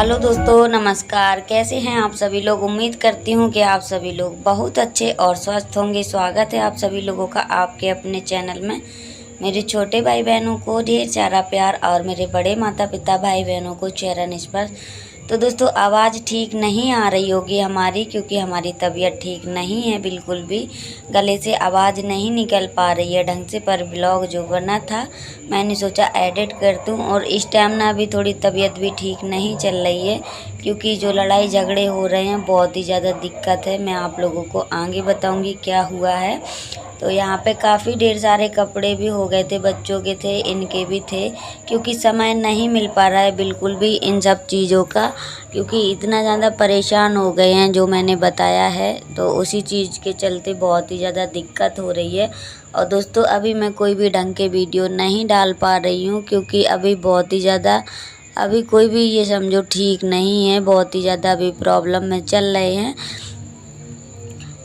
Hello दोस्तों, नमस्कार। कैसे हैं आप सभी लोग। उम्मीद करती हूँ कि आप सभी लोग बहुत अच्छे और स्वस्थ होंगे। स्वागत है आप सभी लोगों का आपके अपने चैनल में। मेरे छोटे भाई बहनों को ढेर सारा प्यार और मेरे बड़े माता पिता भाई बहनों को चरण स्पर्श। तो दोस्तों, आवाज़ ठीक नहीं आ रही होगी हमारी, क्योंकि हमारी तबीयत ठीक नहीं है बिल्कुल भी। गले से आवाज़ नहीं निकल पा रही है ढंग से। पर ब्लॉग जो बना था मैंने सोचा एडिट कर दूं। और इस टाइम ना अभी थोड़ी तबीयत भी ठीक नहीं चल रही है, क्योंकि जो लड़ाई झगड़े हो रहे हैं बहुत ही ज़्यादा दिक्कत है। मैं आप लोगों को आगे बताऊंगी क्या हुआ है। तो यहाँ पे काफ़ी ढेर सारे कपड़े भी हो गए थे, बच्चों के थे, इनके भी थे, क्योंकि समय नहीं मिल पा रहा है बिल्कुल भी इन सब चीज़ों का, क्योंकि इतना ज़्यादा परेशान हो गए हैं जो मैंने बताया है। तो उसी चीज़ के चलते बहुत ही ज़्यादा दिक्कत हो रही है। और दोस्तों, अभी मैं कोई भी ढंग के वीडियो नहीं डाल पा रही हूँ, क्योंकि अभी बहुत ही ज़्यादा अभी कोई भी ये समझो ठीक नहीं है। बहुत ही ज़्यादा अभी प्रॉब्लम में चल रहे हैं।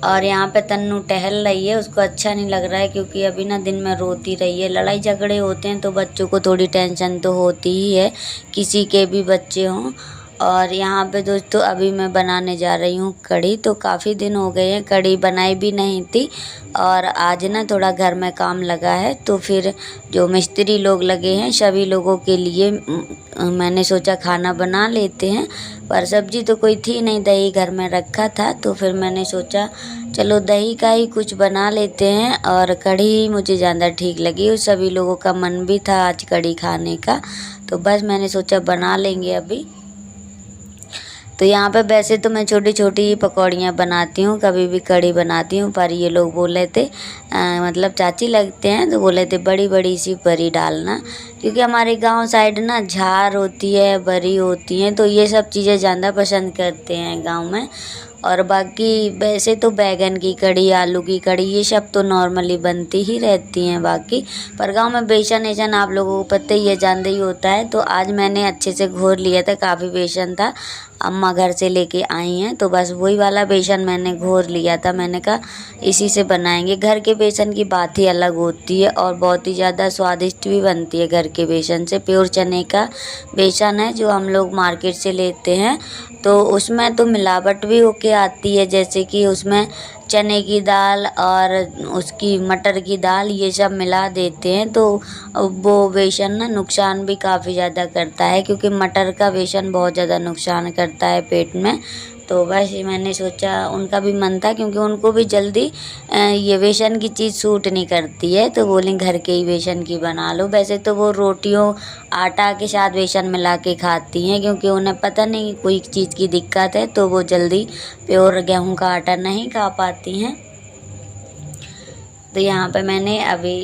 और यहाँ पे तन्नू टहल रही है, उसको अच्छा नहीं लग रहा है, क्योंकि अभी ना दिन में रोती रही है। लड़ाई झगड़े होते हैं तो बच्चों को थोड़ी टेंशन तो होती ही है, किसी के भी बच्चे हों। और यहाँ पे दोस्तों अभी मैं बनाने जा रही हूँ कढ़ी। तो काफ़ी दिन हो गए हैं कढ़ी बनाई भी नहीं थी। और आज ना थोड़ा घर में काम लगा है, तो फिर जो मिस्त्री लोग लगे हैं सभी लोगों के लिए मैंने सोचा खाना बना लेते हैं। पर सब्जी तो कोई थी नहीं, दही घर में रखा था, तो फिर मैंने सोचा चलो दही का ही कुछ बना लेते हैं। और कढ़ी मुझे ज़्यादा ठीक लगी और सभी लोगों का मन भी था आज कढ़ी खाने का, तो बस मैंने सोचा बना लेंगे अभी। तो यहाँ पे वैसे तो मैं छोटी छोटी पकौड़ियाँ बनाती हूँ, कभी भी कढ़ी बनाती हूँ, पर ये लोग बोल रहे थे मतलब चाची लगते हैं, तो बोल रहे थे बड़ी बड़ी सी बरी डालना, क्योंकि हमारे गांव साइड ना झार होती है, बरी होती हैं, तो ये सब चीज़ें ज़्यादा पसंद करते हैं गांव में। और बाकी वैसे तो बैगन की कढ़ी, आलू की कढ़ी, ये सब तो नॉर्मली बनती ही रहती हैं बाकी। पर गांव में बेसन वेसन आप लोगों को पता ही है, जानते ही होता है। तो आज मैंने अच्छे से घोर लिया था, काफ़ी बेसन था, अम्मा घर से लेके आई हैं, तो बस वही वाला बेसन मैंने घोर लिया था। मैंने कहा इसी से बनाएंगे। घर के बेसन की बात ही अलग होती है और बहुत ही ज़्यादा स्वादिष्ट भी बनती है घर के बेसन से। प्योर चने का बेसन है जो हम लोग मार्केट से लेते हैं, तो उसमें तो मिलावट भी होके आती है, जैसे कि उसमें चने की दाल और उसकी मटर की दाल ये सब मिला देते हैं, तो वो बेसन ना नुकसान भी काफ़ी ज़्यादा करता है, क्योंकि मटर का बेसन बहुत ज़्यादा नुकसान करता है पेट में। तो बस मैंने सोचा उनका भी मन था, क्योंकि उनको भी जल्दी ये बेसन की चीज़ सूट नहीं करती है, तो बोली घर के ही बेसन की बना लो। वैसे तो वो रोटियों आटा के साथ बेसन मिला के खाती हैं, क्योंकि उन्हें पता नहीं कोई चीज़ की दिक्कत है, तो वो जल्दी प्योर गेहूं का आटा नहीं खा पाती हैं। तो यहाँ पे मैंने अभी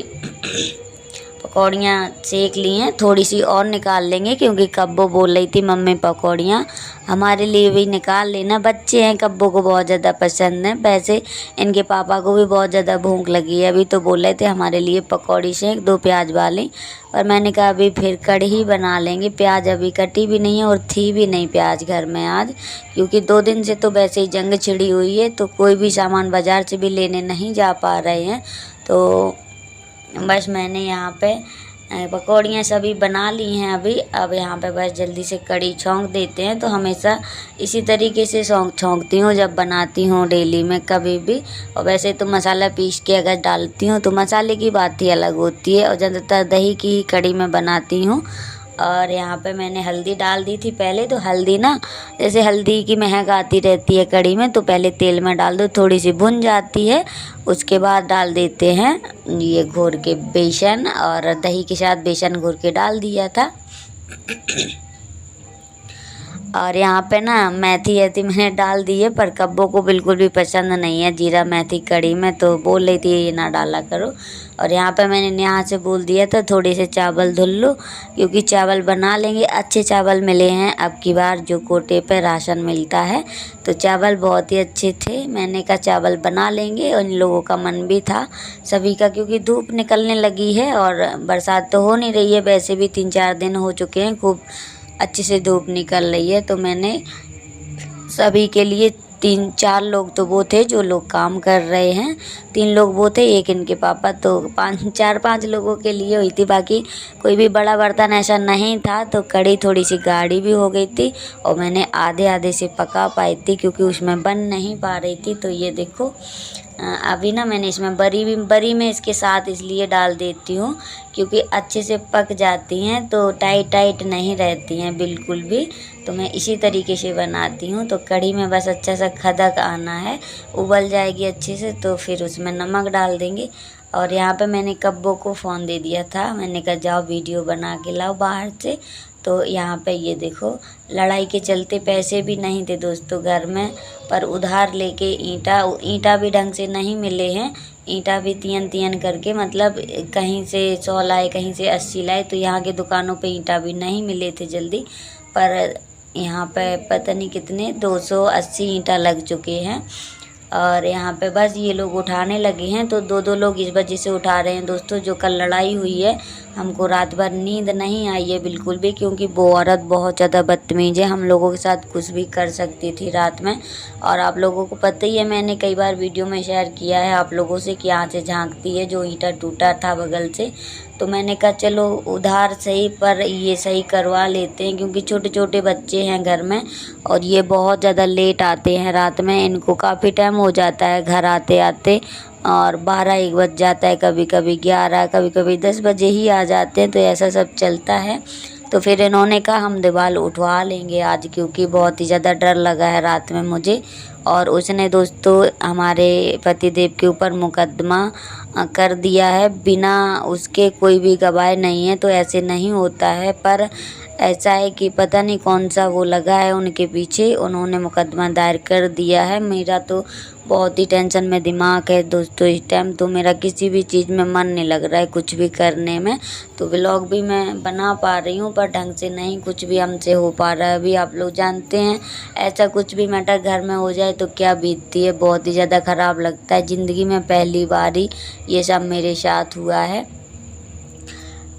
पकौड़ियाँ सेक ली हैं, थोड़ी सी और निकाल लेंगे, क्योंकि कब्बो बोल रही थी मम्मी पकौड़ियाँ हमारे लिए भी निकाल लेना। बच्चे हैं, कब्बो को बहुत ज़्यादा पसंद है। वैसे इनके पापा को भी बहुत ज़्यादा भूख लगी है, अभी तो बोल रहे थे हमारे लिए पकौड़ी सेक दो प्याज वाली। पर मैंने कहा अभी फिर कढ़ी ही बना लेंगे। प्याज अभी कटी भी नहीं है और थी भी नहीं प्याज घर में आज, क्योंकि 2 दिन से तो वैसे ही जंग छिड़ी हुई है, तो कोई भी सामान बाज़ार से भी लेने नहीं जा पा रहे हैं। तो बस मैंने यहाँ पे पकौड़ियाँ सभी बना ली हैं अभी। अब यहाँ पे बस जल्दी से कढ़ी छौंक देते हैं। तो हमेशा इसी तरीके से छौंकती हूँ जब बनाती हूँ डेली में कभी भी। और वैसे तो मसाला पीस के अगर डालती हूँ तो मसाले की बात ही अलग होती है, और ज़्यादातर दही की कढ़ी में बनाती हूँ। और यहाँ पे मैंने हल्दी डाल दी थी पहले। तो हल्दी ना, जैसे हल्दी की महक आती रहती है कढ़ी में, तो पहले तेल में डाल दो, थोड़ी सी भुन जाती है, उसके बाद डाल देते हैं ये घोर के बेसन, और दही के साथ बेसन घोर के डाल दिया था। और यहाँ पे ना मेथी एथी मैंने डाल दी है, पर कब्बों को बिल्कुल भी पसंद नहीं है जीरा मेथी कढ़ी में, तो बोल रही थी ये ना डाला करो। और यहाँ पे मैंने यहाँ से बोल दिया था थोड़े से चावल धुल लो, क्योंकि चावल बना लेंगे। अच्छे चावल मिले हैं अब की बार, जो कोटे पे राशन मिलता है, तो चावल बहुत ही अच्छे थे। मैंने कहा चावल बना लेंगे, और इन लोगों का मन भी था सभी का, क्योंकि धूप निकलने लगी है और बरसात तो हो नहीं रही है, वैसे भी 3-4 दिन हो चुके हैं खूब अच्छे से धूप निकल रही है। तो मैंने सभी के लिए 3-4 लोग तो वो थे जो लोग काम कर रहे हैं, 3 लोग वो थे, एक इनके पापा, तो 4-5 लोगों के लिए हुई थी। बाकी कोई भी बड़ा बर्तन ऐसा नहीं था, तो कढ़ी थोड़ी सी गाढ़ी भी हो गई थी और मैंने आधे आधे से पका पाई थी क्योंकि उसमें बन नहीं पा रही थी। तो ये देखो अभी ना मैंने इसमें बरी में इसके साथ इसलिए डाल देती हूँ क्योंकि अच्छे से पक जाती हैं, तो टाइट नहीं रहती हैं बिल्कुल भी। तो मैं इसी तरीके से बनाती हूँ। तो कढ़ी में बस अच्छा सा खदक आना है, उबल जाएगी अच्छे से, तो फिर उसमें नमक डाल देंगे। और यहाँ पे मैंने कब्बों को फ़ोन दे दिया था, मैंने कहा जाओ वीडियो बना के लाओ बाहर से। तो यहाँ पे ये देखो, लड़ाई के चलते पैसे भी नहीं थे दोस्तों घर में, पर उधार लेके ईंटा भी ढंग से नहीं मिले हैं। ईंटा भी तियन करके, मतलब कहीं से 100 लाए, कहीं से 80 लाए, तो यहाँ के दुकानों पे ईंटा भी नहीं मिले थे जल्दी। पर यहाँ पे पता नहीं कितने 280 ईंटा लग चुके हैं। और यहाँ पे बस ये लोग उठाने लगे हैं, तो 2-2 लोग इस वजह से उठा रहे हैं दोस्तों, जो कल लड़ाई हुई है। हमको रात भर नींद नहीं आई है बिल्कुल भी, क्योंकि वो औरत बहुत ज़्यादा बदतमीज़ है, हम लोगों के साथ कुछ भी कर सकती थी रात में। और आप लोगों को पता ही है, मैंने कई बार वीडियो में शेयर किया है आप लोगों से कि यहाँ से झांकती है, जो ईंटा टूटा था बगल से। तो मैंने कहा चलो उधार सही पर ये सही करवा लेते हैं, क्योंकि छोटे छोटे बच्चे हैं घर में और ये बहुत ज़्यादा लेट आते हैं रात में, इनको काफ़ी टाइम हो जाता है घर आते आते, और 12-1 बज जाता है, कभी कभी 11, कभी कभी 10 बजे ही आ जाते हैं। तो ऐसा सब चलता है। तो फिर इन्होंने कहा हम दीवार उठवा लेंगे आज, क्योंकि बहुत ही ज़्यादा डर लगा है रात में मुझे। और उसने दोस्तों हमारे पतिदेव के ऊपर मुकदमा कर दिया है, बिना उसके कोई भी गवाह नहीं है। तो ऐसे नहीं होता है, पर ऐसा है कि पता नहीं कौन सा वो लगा है उनके पीछे, उन्होंने मुकदमा दायर कर दिया है। मेरा तो बहुत ही टेंशन में दिमाग है दोस्तों इस टाइम, तो मेरा किसी भी चीज़ में मन नहीं लग रहा है, कुछ भी करने में। तो व्लॉग भी मैं बना पा रही हूँ, पर ढंग से नहीं कुछ भी हमसे हो पा रहा है अभी। आप लोग जानते हैं ऐसा कुछ भी मैटर घर में हो जाए तो क्या बीतती है, बहुत ही ज़्यादा ख़राब लगता है। ज़िंदगी में पहली बार ही ये सब मेरे साथ हुआ है।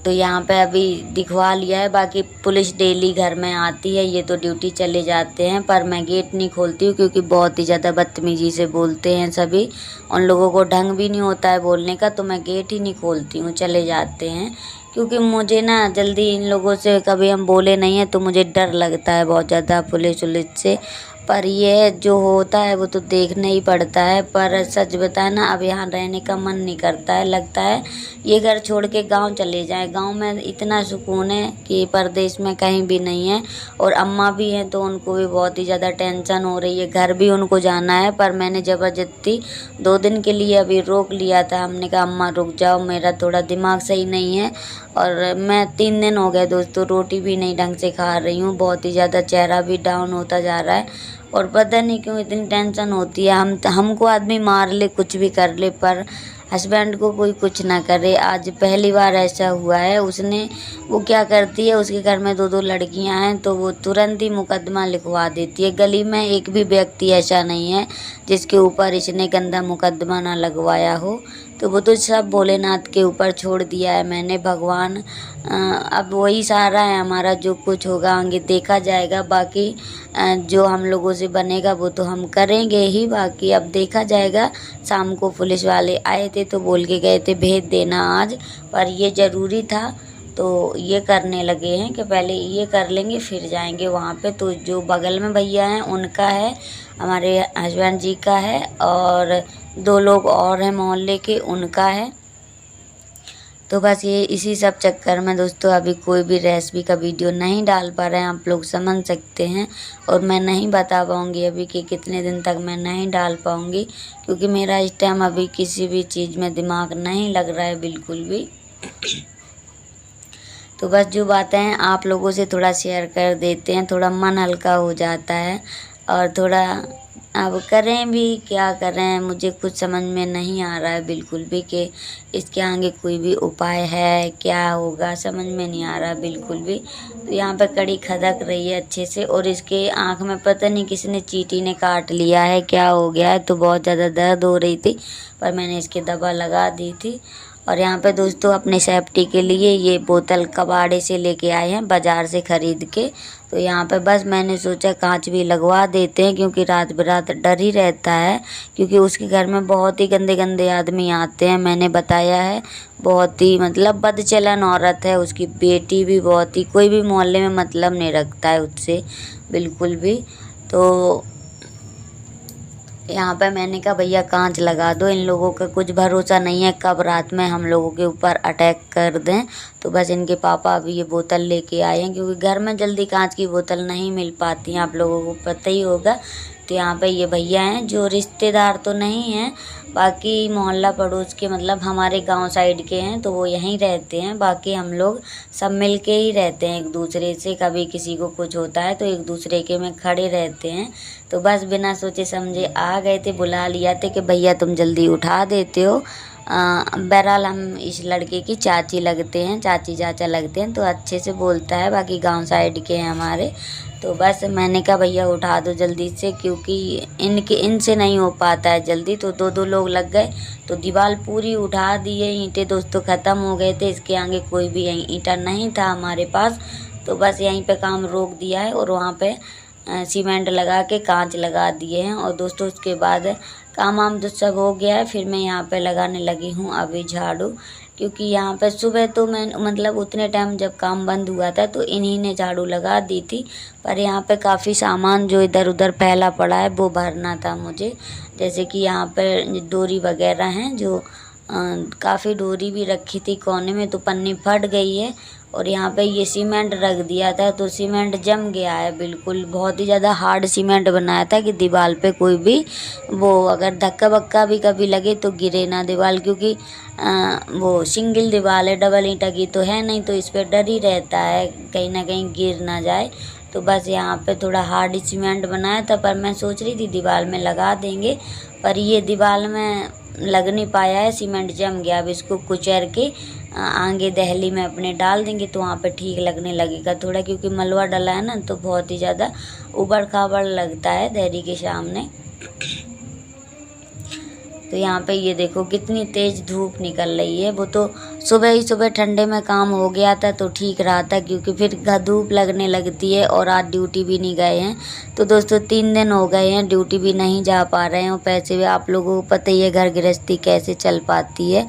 तो यहाँ पे अभी दिखवा लिया है, बाकी पुलिस डेली घर में आती है, ये तो ड्यूटी चले जाते हैं, पर मैं गेट नहीं खोलती हूँ क्योंकि बहुत ही ज़्यादा बदतमीज़ी से बोलते हैं सभी, उन लोगों को ढंग भी नहीं होता है बोलने का। तो मैं गेट ही नहीं खोलती हूँ, चले जाते हैं, क्योंकि मुझे ना जल्दी इन लोगों से कभी हम बोले नहीं हैं तो मुझे डर लगता है बहुत ज़्यादा पुलिस से। पर ये जो होता है वो तो देखना ही पड़ता है। पर सच बताए ना, अब यहाँ रहने का मन नहीं करता है, लगता है ये घर छोड़ के गांव चले जाएं। गांव में इतना सुकून है कि परदेश में कहीं भी नहीं है। और अम्मा भी हैं तो उनको भी बहुत ही ज़्यादा टेंशन हो रही है, घर भी उनको जाना है। पर मैंने ज़बरदस्ती 2 दिन के लिए अभी रोक लिया था, हमने कहा अम्मा रुक जाओ, मेरा थोड़ा दिमाग सही नहीं है। और मैं 3 दिन हो गए दोस्तों रोटी भी नहीं ढंग से खा रही हूँ, बहुत ही ज़्यादा चेहरा भी डाउन होता जा रहा है। और पता नहीं क्यों इतनी टेंशन होती है, हमको आदमी मार ले कुछ भी कर ले, पर हस्बैंड को कोई कुछ ना करे। आज पहली बार ऐसा हुआ है। वो क्या करती है, उसके घर में 2-2 लड़कियां हैं, तो वो तुरंत ही मुकदमा लिखवा देती है। गली में एक भी व्यक्ति ऐसा नहीं है जिसके ऊपर इसने गंदा मुकदमा ना लगवाया हो। तो वो तो सब भोलेनाथ के ऊपर छोड़ दिया है मैंने, भगवान अब वही सहारा है हमारा, जो कुछ होगा आगे देखा जाएगा। बाकी जो हम लोगों से बनेगा वो तो हम करेंगे ही, बाकी अब देखा जाएगा। शाम को पुलिस वाले आए थे तो बोल के गए थे भेज देना आज, पर ये ज़रूरी था तो ये करने लगे हैं कि पहले ये कर लेंगे फिर जाएंगे वहाँ पे। तो जो बगल में भैया हैं उनका है, हमारे हस्बैंड जी का है, और 2 लोग और हैं मोहल्ले के, उनका है। तो बस ये इसी सब चक्कर में दोस्तों अभी कोई भी रेसिपी का वीडियो नहीं डाल पा रहे हैं, आप लोग समझ सकते हैं। और मैं नहीं बता पाऊँगी अभी कि कितने दिन तक मैं नहीं डाल पाऊँगी, क्योंकि मेरा इस टाइम अभी किसी भी चीज़ में दिमाग नहीं लग रहा है बिल्कुल भी। तो बस जो बातें हैं आप लोगों से थोड़ा शेयर कर देते हैं, थोड़ा मन हल्का हो जाता है। और थोड़ा अब करें भी क्या करें, मुझे कुछ समझ में नहीं आ रहा है बिल्कुल भी कि इसके आगे कोई भी उपाय है, क्या होगा समझ में नहीं आ रहा बिल्कुल भी। तो यहाँ पे कड़ी खदक रही है अच्छे से, और इसके आँख में पता नहीं किसने चींटी ने काट लिया है, क्या हो गया है। तो बहुत ज़्यादा दर्द हो रही थी, पर मैंने इसकी दवा लगा दी थी। और यहाँ पे दोस्तों अपने सेफ्टी के लिए ये बोतल कबाड़े से लेके आए हैं बाज़ार से ख़रीद के। तो यहाँ पे बस मैंने सोचा कांच भी लगवा देते हैं, क्योंकि रात बिरात डर ही रहता है, क्योंकि उसके घर में बहुत ही गंदे गंदे आदमी आते हैं। मैंने बताया है, बहुत ही मतलब बदचलन औरत है। उसकी बेटी भी बहुत ही, कोई भी मोहल्ले में मतलब नहीं रखता है उससे बिल्कुल भी। तो यहाँ पे मैंने कहा भैया कांच लगा दो, इन लोगों का कुछ भरोसा नहीं है कब रात में हम लोगों के ऊपर अटैक कर दें। तो बस इनके पापा अभी ये बोतल लेके आए हैं, क्योंकि घर में जल्दी कांच की बोतल नहीं मिल पाती हैं, आप लोगों को पता ही होगा। तो यहाँ पे ये भैया हैं, जो रिश्तेदार तो नहीं हैं, बाकी मोहल्ला पड़ोस के, मतलब हमारे गांव साइड के हैं, तो वो यहीं रहते हैं। बाकी हम लोग सब मिल के ही रहते हैं एक दूसरे से। कभी किसी को कुछ होता है तो एक दूसरे के में खड़े रहते हैं। तो बस बिना सोचे समझे आ गए थे, बुला लिया थे कि भैया तुम जल्दी उठा देते हो। बहरहाल हम इस लड़के की चाची लगते हैं, चाची चाचा लगते हैं, तो अच्छे से बोलता है। बाकी गांव साइड के हैं हमारे। तो बस मैंने कहा भैया उठा दो जल्दी से, क्योंकि इनसे नहीं हो पाता है जल्दी। तो दो दो लोग लग गए, तो दीवार पूरी उठा दी है। ईंटें दोस्तों ख़त्म हो गए थे, इसके आगे कोई भी ईंटा नहीं था हमारे पास। तो बस यहीं पे काम रोक दिया है और वहाँ पे सीमेंट लगा के कांच लगा दिए हैं। और दोस्तों उसके बाद काम वाम तो सब हो गया है। फिर मैं यहाँ पे लगाने लगी हूँ अभी झाड़ू, क्योंकि यहाँ पे सुबह तो मैं मतलब उतने टाइम जब काम बंद हुआ था तो इन्हीं ने झाड़ू लगा दी थी। पर यहाँ पे काफ़ी सामान जो इधर उधर फैला पड़ा है वो भरना था मुझे। जैसे कि यहाँ पे डोरी वगैरह हैं, जो काफ़ी डोरी भी रखी थी कोने में, तो पन्नी फट गई है। और यहाँ पे ये सीमेंट रख दिया था तो सीमेंट जम गया है बिल्कुल। बहुत ही ज़्यादा हार्ड सीमेंट बनाया था कि दीवार पे कोई भी वो अगर धक्का वक्का भी कभी लगे तो गिरे ना दीवार, क्योंकि वो सिंगल दीवार है, डबल ईंटा की तो है नहीं। तो इस पर डर ही रहता है कहीं ना कहीं गिर ना जाए। तो बस यहाँ पे थोड़ा हार्ड सीमेंट बनाया था, पर मैं सोच रही थी दीवार में लगा देंगे, पर ये दीवार में लग नहीं पाया है, सीमेंट जम गया। अब इसको कुचर के आगे दहली में अपने डाल देंगे तो वहाँ पे ठीक लगने लगेगा थोड़ा, क्योंकि मलवा डला है ना, तो बहुत ही ज़्यादा उबड़ खाबड़ लगता है दहली के सामने। तो यहाँ पे ये देखो कितनी तेज़ धूप निकल रही है। वो तो सुबह ही सुबह ठंडे में काम हो गया था तो ठीक रहा था, क्योंकि फिर धूप लगने लगती है। और आज ड्यूटी भी नहीं गए हैं, तो दोस्तों 3 दिन हो गए हैं ड्यूटी भी नहीं जा पा रहे हैं। और पैसे भी आप लोगों को पता ही है घर गृहस्थी कैसे चल पाती है।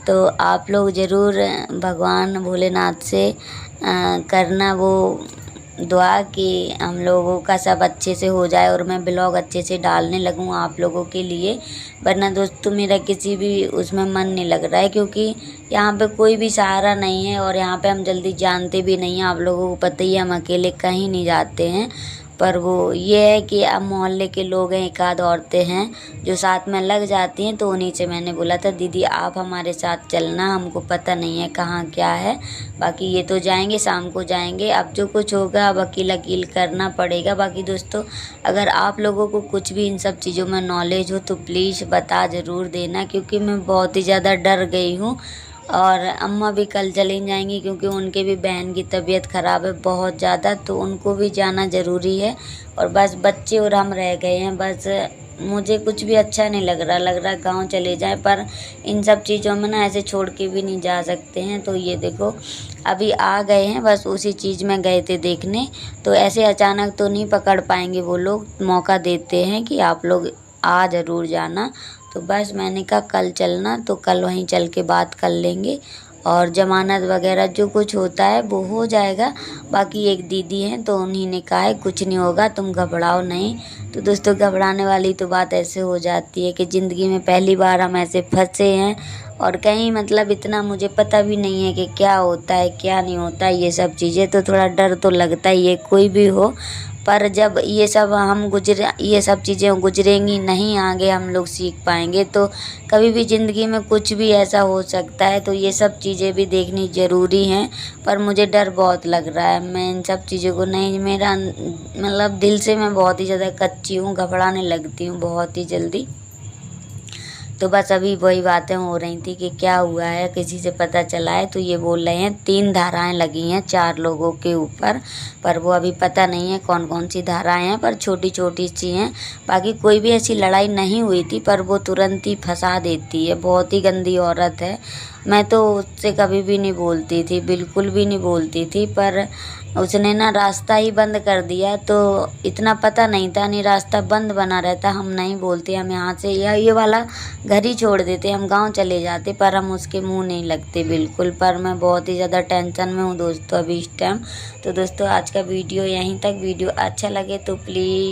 तो आप लोग ज़रूर भगवान भोलेनाथ से करना वो दुआ कि हम लोगों का सब अच्छे से हो जाए और मैं ब्लॉग अच्छे से डालने लगूँ आप लोगों के लिए। वरना दोस्तों मेरा किसी भी उसमें मन नहीं लग रहा है, क्योंकि यहाँ पे कोई भी सहारा नहीं है और यहाँ पे हम जल्दी जानते भी नहीं हैं। आप लोगों को पता ही है हम अकेले कहीं नहीं जाते हैं। पर वो ये है कि अब मोहल्ले के लोग हैं, एक आध औरतें हैं जो साथ में लग जाती हैं। तो उन्हीं से मैंने बोला था दीदी आप हमारे साथ चलना, हमको पता नहीं है कहाँ क्या है। बाकी ये तो जाएंगे, शाम को जाएंगे। अब जो कुछ होगा अब अकेला अकेल करना पड़ेगा। बाकी दोस्तों अगर आप लोगों को कुछ भी इन सब चीज़ों में नॉलेज हो तो प्लीज़ बता ज़रूर देना, क्योंकि मैं बहुत ही ज़्यादा डर गई हूँ। और अम्मा भी कल चली जाएंगी, क्योंकि उनके भी बहन की तबीयत ख़राब है बहुत ज़्यादा, तो उनको भी जाना ज़रूरी है। और बस बच्चे और हम रह गए हैं। बस मुझे कुछ भी अच्छा नहीं लग रहा गांव चले जाए, पर इन सब चीज़ों में ना ऐसे छोड़ के भी नहीं जा सकते हैं। तो ये देखो अभी आ गए हैं, बस उसी चीज़ में गए थे देखने। तो ऐसे अचानक तो नहीं पकड़ पाएंगे वो लोग, मौका देते हैं कि आप लोग आ ज़रूर जाना। तो बस मैंने कहा कल चलना, तो कल वहीं चल के बात कर लेंगे और ज़मानत वगैरह जो कुछ होता है वो हो जाएगा। बाकी एक दीदी हैं तो उन्हीं ने कहा है कुछ नहीं होगा, तुम घबराओ नहीं। तो दोस्तों घबराने वाली तो बात ऐसे हो जाती है कि ज़िंदगी में पहली बार हम ऐसे फंसे हैं और कहीं मतलब इतना मुझे पता भी नहीं है कि क्या होता है क्या नहीं होता है ये सब चीज़ें। तो थोड़ा डर तो लगता ही है कोई भी हो, पर जब ये सब ये सब चीज़ें गुजरेंगी नहीं, आगे हम लोग सीख पाएंगे। तो कभी भी ज़िंदगी में कुछ भी ऐसा हो सकता है, तो ये सब चीज़ें भी देखनी ज़रूरी हैं। पर मुझे डर बहुत लग रहा है, मैं इन सब चीज़ों को नहीं, मेरा मतलब दिल से मैं बहुत ही ज़्यादा कच्ची हूँ, घबराने लगती हूँ बहुत ही जल्दी। तो बस अभी वही बातें हो रही थी कि क्या हुआ है, किसी से पता चला है। तो ये बोल रहे हैं 3 धाराएं लगी हैं 4 लोगों के ऊपर, पर वो अभी पता नहीं है कौन कौन सी धाराएं हैं, पर छोटी छोटी सी हैं। बाकी कोई भी ऐसी लड़ाई नहीं हुई थी, पर वो तुरंत ही फंसा देती है, बहुत ही गंदी औरत है। मैं तो उससे कभी भी नहीं बोलती थी, बिल्कुल भी नहीं बोलती थी, पर उसने ना रास्ता ही बंद कर दिया। तो इतना पता नहीं था, नहीं रास्ता बंद बना रहता। हम नहीं बोलते, हम यहाँ से ये वाला घर ही छोड़ देते, हम गांव चले जाते, पर हम उसके मुंह नहीं लगते बिल्कुल। पर मैं बहुत ही ज़्यादा टेंशन में हूँ दोस्तों अभी इस टाइम। तो दोस्तों आज का वीडियो यहीं तक। वीडियो अच्छा लगे तो प्लीज़